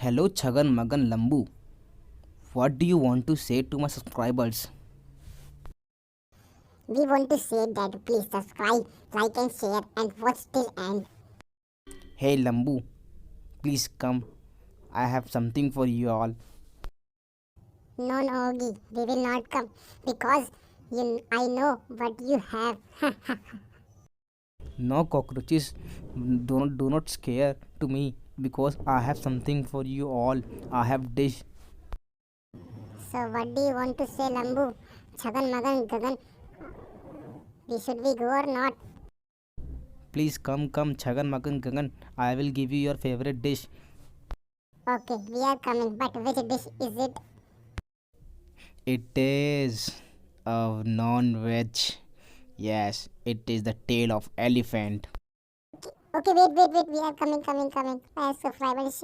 Hello Chagan Magan Lambu. What do you want to say to my subscribers? We want to say that please subscribe, like and share and watch till end. Hey Lambu, please come. I have something for you all. No, no, Oggy, we will not come because I know what you have. No cockroaches, do not scare to me because I have something for you all. I have dish. So what do you want to say, Lambu? Chagan Magan Gagan, should we go or not? Please come Chagan Magan Gagan. I will give you your favorite dish. Okay, we are coming, but which dish is it? It is a non-veg. Yes, it is the tail of elephant. Okay, wait, we are coming. My subscribers